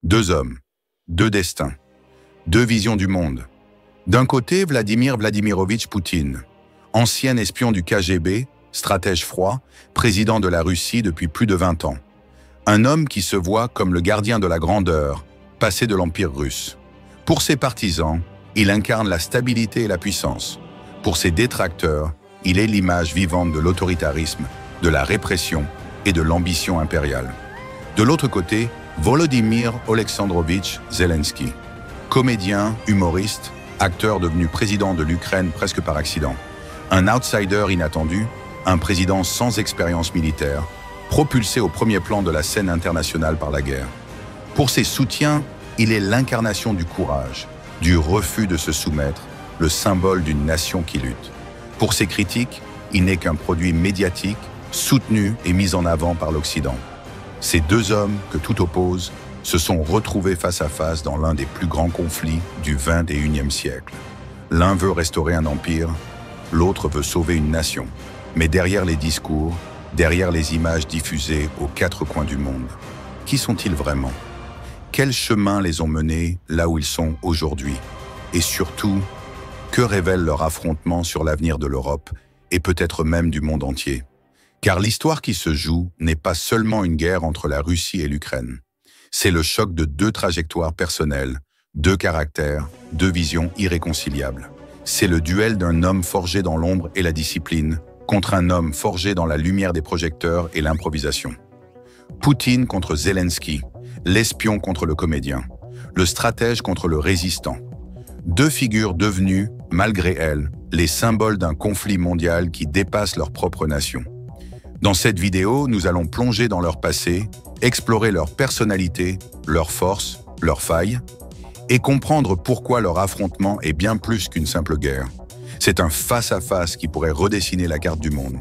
Deux hommes, deux destins, deux visions du monde. D'un côté, Vladimir Vladimirovitch Poutine, ancien espion du KGB, stratège froid, président de la Russie depuis plus de 20 ans. Un homme qui se voit comme le gardien de la grandeur, passé de l'Empire russe. Pour ses partisans, il incarne la stabilité et la puissance. Pour ses détracteurs, il est l'image vivante de l'autoritarisme, de la répression et de l'ambition impériale. De l'autre côté, Volodymyr Oleksandrovitch Zelensky, comédien, humoriste, acteur devenu président de l'Ukraine presque par accident. Un outsider inattendu, un président sans expérience militaire, propulsé au premier plan de la scène internationale par la guerre. Pour ses soutiens, il est l'incarnation du courage, du refus de se soumettre, le symbole d'une nation qui lutte. Pour ses critiques, il n'est qu'un produit médiatique, soutenu et mis en avant par l'Occident. Ces deux hommes que tout oppose se sont retrouvés face à face dans l'un des plus grands conflits du XXIe siècle. L'un veut restaurer un empire, l'autre veut sauver une nation. Mais derrière les discours, derrière les images diffusées aux quatre coins du monde, qui sont-ils vraiment? Quels chemins les ont menés là où ils sont aujourd'hui? Et surtout, que révèle leur affrontement sur l'avenir de l'Europe et peut-être même du monde entier? Car l'histoire qui se joue n'est pas seulement une guerre entre la Russie et l'Ukraine. C'est le choc de deux trajectoires personnelles, deux caractères, deux visions irréconciliables. C'est le duel d'un homme forgé dans l'ombre et la discipline contre un homme forgé dans la lumière des projecteurs et l'improvisation. Poutine contre Zelensky, l'espion contre le comédien, le stratège contre le résistant. Deux figures devenues, malgré elles, les symboles d'un conflit mondial qui dépasse leur propre nation. Dans cette vidéo, nous allons plonger dans leur passé, explorer leur personnalité, leurs forces, leurs failles, et comprendre pourquoi leur affrontement est bien plus qu'une simple guerre. C'est un face-à-face qui pourrait redessiner la carte du monde.